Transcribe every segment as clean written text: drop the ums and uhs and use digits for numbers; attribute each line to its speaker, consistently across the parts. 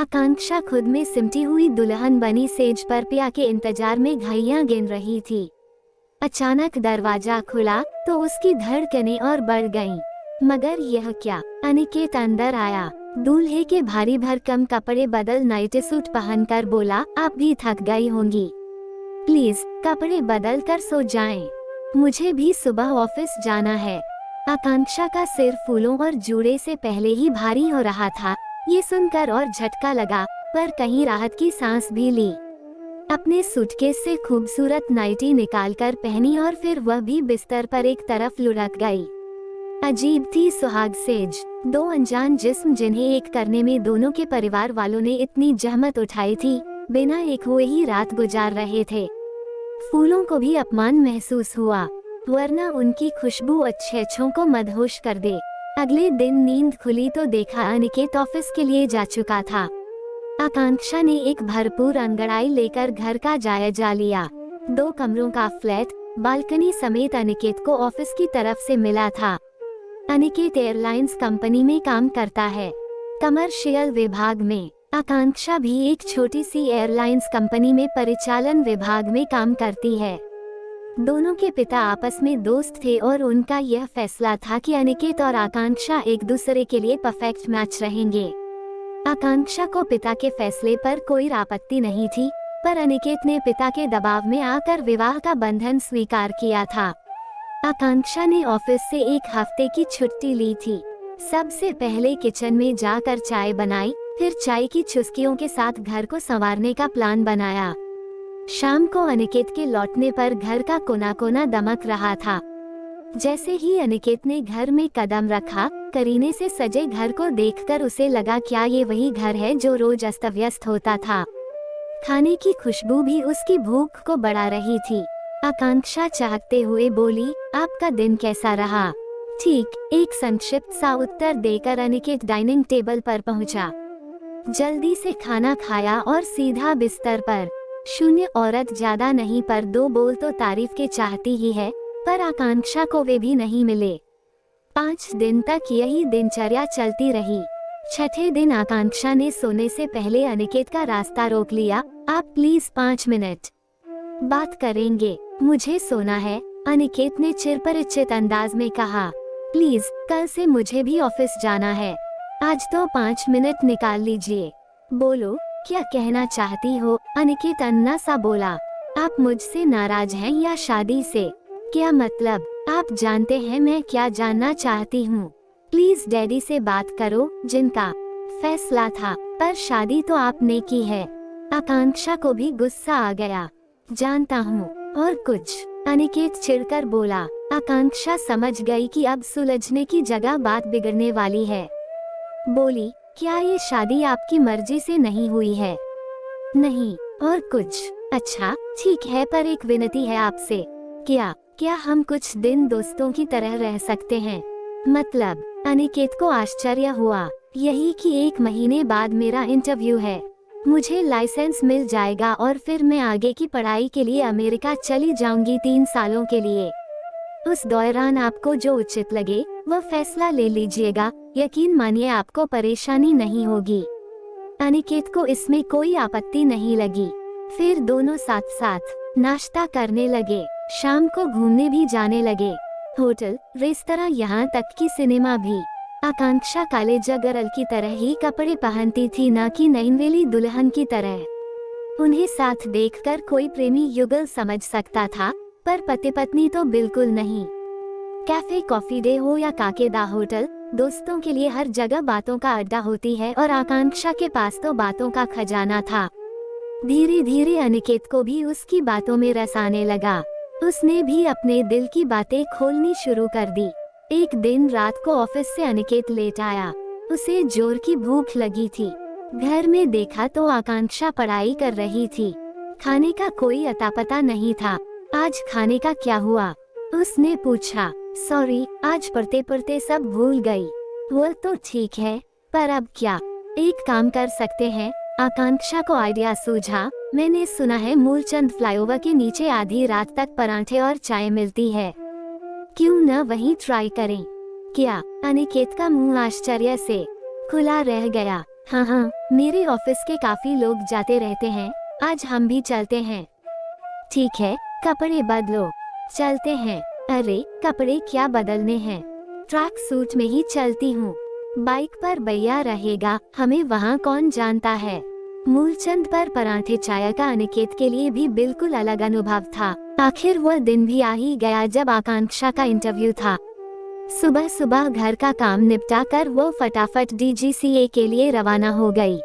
Speaker 1: आकांक्षा खुद में सिमटी हुई दुल्हन बनी सेज पर पिया के इंतजार में घड़ियां गिन रही थी। अचानक दरवाजा खुला तो उसकी धड़कनें और बढ़ गईं। मगर यह क्या? अनिकेत अंदर आया। दूल्हे के भारी भरकम कपड़े बदल नाइट सूट पहनकर बोला, आप भी थक गई होंगी, प्लीज कपड़े बदल कर सो जाएं। मुझे भी सुबह ऑफिस जाना है। आकांक्षा का सिर फूलों और जूड़े से पहले ही भारी हो रहा था। ये सुनकर और झटका लगा, पर कहीं राहत की सांस भी ली। अपने सूटकेस से खूबसूरत नाइटी निकालकर पहनी और फिर वह भी बिस्तर पर एक तरफ लुढ़क गई। अजीब थी सुहाग सेज, दो अनजान जिस्म जिन्हें एक करने में दोनों के परिवार वालों ने इतनी जहमत उठाई थी, बिना एक हुए ही रात गुजार रहे थे। फूलों को भी अपमान महसूस हुआ, वरना उनकी खुशबू अच्छे को मदहोश कर दे। अगले दिन नींद खुली तो देखा अनिकेत ऑफिस के लिए जा चुका था। आकांक्षा ने एक भरपूर अंगड़ाई लेकर घर का जायजा लिया। 2 कमरों का फ्लैट, बालकनी समेत अनिकेत को ऑफिस की तरफ से मिला था। अनिकेत एयरलाइंस कंपनी में काम करता है, कमर्शियल विभाग में। आकांक्षा भी एक छोटी सी एयरलाइंस कंपनी में परिचालन विभाग में काम करती है। दोनों के पिता आपस में दोस्त थे और उनका यह फैसला था कि अनिकेत और आकांक्षा एक दूसरे के लिए परफेक्ट मैच रहेंगे। आकांक्षा को पिता के फैसले पर कोई आपत्ति नहीं थी, पर अनिकेत ने पिता के दबाव में आकर विवाह का बंधन स्वीकार किया था। आकांक्षा ने ऑफिस से 1 हफ्ते की छुट्टी ली थी। सबसे पहले किचन में जाकर चाय बनाई, फिर चाय की चुस्कियों के साथ घर को संवारने का प्लान बनाया। शाम को अनिकेत के लौटने पर घर का कोना कोना दमक रहा था। जैसे ही अनिकेत ने घर में कदम रखा, करीने से सजे घर को देखकर उसे लगा, क्या ये वही घर है जो रोज अस्त व्यस्त होता था। खाने की खुशबू भी उसकी भूख को बढ़ा रही थी। आकांक्षा चाहते हुए बोली, आपका दिन कैसा रहा? ठीक, एक संक्षिप्त सा उत्तर देकर अनिकेत डाइनिंग टेबल पर पहुंचा। जल्दी से खाना खाया और सीधा बिस्तर पर। शून्य औरत ज्यादा नहीं पर 2 बोल तो तारीफ के चाहती ही है, पर आकांक्षा को वे भी नहीं मिले। 5 दिन तक यही दिनचर्या चलती रही। 6ठे दिन आकांक्षा ने सोने से पहले अनिकेत का रास्ता रोक लिया। आप प्लीज 5 मिनट बात करेंगे, मुझे सोना है, अनिकेत ने चिरपरिचित अंदाज में कहा। प्लीज, कल से मुझे भी ऑफिस जाना है, आज तो 5 मिनट निकाल लीजिए। बोलो, क्या कहना चाहती हो? अनिकेत अन्ना सा बोला। आप मुझसे नाराज हैं या शादी से? क्या मतलब? आप जानते हैं मैं क्या जानना चाहती हूँ। प्लीज डैडी से बात करो, जिनका फैसला था, पर शादी तो आपने की है। आकांक्षा को भी गुस्सा आ गया। जानता हूँ, और कुछ? अनिकेत चिढ़कर बोला। आकांक्षा समझ गई कि अब सुलझने की जगह बात बिगड़ने वाली है। बोली, क्या ये शादी आपकी मर्जी से नहीं हुई है? नहीं, और कुछ? अच्छा, ठीक है, पर एक विनती है आपसे। क्या हम कुछ दिन दोस्तों की तरह रह सकते हैं? मतलब? अनिकेत को आश्चर्य हुआ। यही कि 1 महीने बाद मेरा इंटरव्यू है, मुझे लाइसेंस मिल जाएगा और फिर मैं आगे की पढ़ाई के लिए अमेरिका चली जाऊंगी 3 सालों के लिए। उस दौरान आपको जो उचित लगे वह फैसला ले लीजिएगा, यकीन मानिए आपको परेशानी नहीं होगी। अनिकेत को इसमें कोई आपत्ति नहीं लगी। फिर दोनों साथ साथ नाश्ता करने लगे, शाम को घूमने भी जाने लगे, होटल, रेस्तरां, यहाँ तक कि सिनेमा भी। आकांक्षा कॉलेज गर्ल की तरह ही कपड़े पहनती थी, न कि नैनवेली दुल्हन की तरह। उन्हें साथ देखकर कोई प्रेमी युगल समझ सकता था, पर पति पत्नी तो बिल्कुल नहीं। कैफे, कॉफी डे हो या काकेदा होटल, दोस्तों के लिए हर जगह बातों का अड्डा होती है, और आकांक्षा के पास तो बातों का खजाना था। धीरे धीरे अनिकेत को भी उसकी बातों में रस आने लगा। उसने भी अपने दिल की बातें खोलनी शुरू कर दी। एक दिन रात को ऑफिस से अनिकेत लेट आया। उसे जोर की भूख लगी थी। घर में देखा तो आकांक्षा पढ़ाई कर रही थी। खाने का कोई अता पता नहीं था। आज खाने का क्या हुआ? उसने पूछा। सॉरी, आज पढ़ते पढ़ते सब भूल गई। वो तो ठीक है, पर अब क्या? एक काम कर सकते हैं, आकांक्षा को आइडिया सूझा। मैंने सुना है मूलचंद फ्लाईओवर के नीचे आधी रात तक पराठे और चाय मिलती है, क्यों न वहीं ट्राई करें? क्या? अनिकेत का मुंह आश्चर्य से खुला रह गया। हाँ हाँ, मेरे ऑफिस के काफी लोग जाते रहते हैं, आज हम भी चलते हैं। ठीक है, कपड़े बदलो, चलते हैं। अरे कपड़े क्या बदलने हैं, ट्रैक सूट में ही चलती हूँ। बाइक पर भैया रहेगा, हमें वहाँ कौन जानता है। मूलचंद पर पराठे चाय का अनिकेत के लिए भी बिल्कुल अलग अनुभव था। आखिर वह दिन भी आ ही गया जब आकांक्षा का इंटरव्यू था। सुबह सुबह घर का काम निपटा कर वो फटाफट DGCA के लिए रवाना हो गई।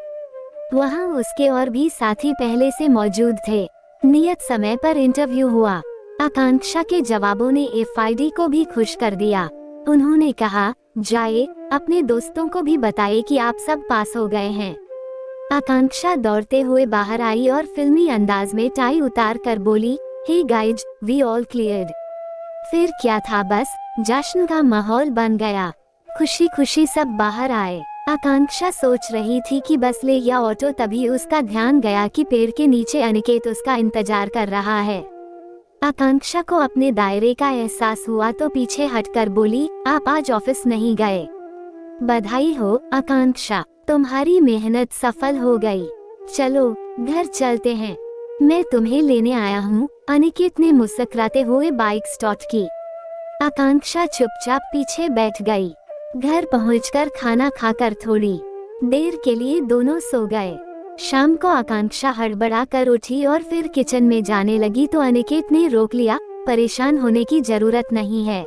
Speaker 1: वहाँ उसके और भी साथी पहले से मौजूद थे। नियत समय पर इंटरव्यू हुआ। आकांक्षा के जवाबों ने FID को भी खुश कर दिया। उन्होंने कहा, जाए अपने दोस्तों को भी बताए कि आप सब पास हो गए हैं। आकांक्षा दौड़ते हुए बाहर आई और फिल्मी अंदाज में टाई उतार कर बोली, hey guys, we all cleared. फिर क्या था, बस जश्न का माहौल बन गया। खुशी खुशी सब बाहर आए। आकांक्षा सोच रही थी कि बस ले या ऑटो, तभी उसका ध्यान गया कि पेड़ के नीचे अनिकेत उसका इंतजार कर रहा है। आकांक्षा को अपने दायरे का एहसास हुआ तो पीछे हटकर बोली, आप आज ऑफिस नहीं गए। बधाई हो आकांक्षा, तुम्हारी मेहनत सफल हो गई। चलो घर चलते हैं, मैं तुम्हें लेने आया हूँ। अनिकेत ने मुस्कुराते हुए बाइक स्टार्ट की। आकांक्षा चुपचाप पीछे बैठ गई। घर पहुंचकर खाना खाकर थोड़ी देर के लिए दोनों सो गए। शाम को आकांक्षा हड़बड़ा कर उठी और फिर किचन में जाने लगी तो अनिकेत ने रोक लिया, परेशान होने की जरूरत नहीं है,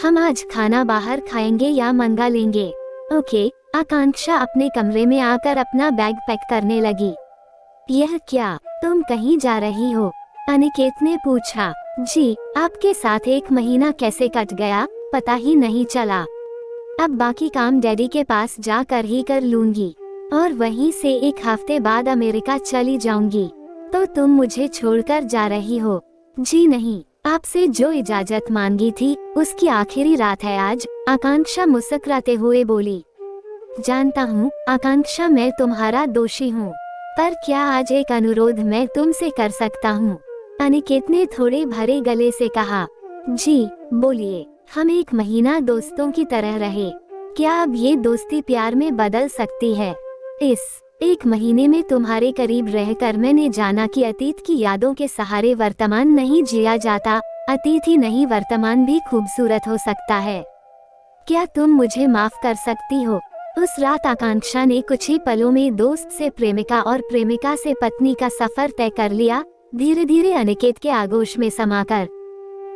Speaker 1: हम आज खाना बाहर खाएंगे या मंगा लेंगे। ओके। आकांक्षा अपने कमरे में आकर अपना बैग पैक करने लगी। यह क्या, तुम कहीं जा रही हो? अनिकेत ने पूछा। जी, आपके साथ 1 महीना कैसे कट गया पता ही नहीं चला। अब बाकी काम डैडी के पास जाकर ही कर लूंगी और वहीं से 1 हफ्ते बाद अमेरिका चली जाऊंगी। तो तुम मुझे छोड़कर जा रही हो? जी नहीं, आपसे जो इजाजत मांगी थी उसकी आखिरी रात है आज, आकांक्षा मुस्कुराते हुए बोली। जानता हूँ आकांक्षा, मैं तुम्हारा दोषी हूँ, पर क्या आज एक अनुरोध मैं तुमसे कर सकता हूँ? अनिकेत ने थोड़े भरे गले से कहा। जी बोलिए। हम 1 महीना दोस्तों की तरह रहे, क्या अब ये दोस्ती प्यार में बदल सकती है? इस 1 महीने में तुम्हारे करीब रहकर मैंने जाना कि अतीत की यादों के सहारे वर्तमान नहीं जिया जाता, अतीत ही नहीं वर्तमान भी खूबसूरत हो सकता है। क्या तुम मुझे माफ कर सकती हो? उस रात आकांक्षा ने कुछ ही पलों में दोस्त से प्रेमिका और प्रेमिका से पत्नी का सफर तय कर लिया, धीरे धीरे अनिकेत के आगोश में समाकर।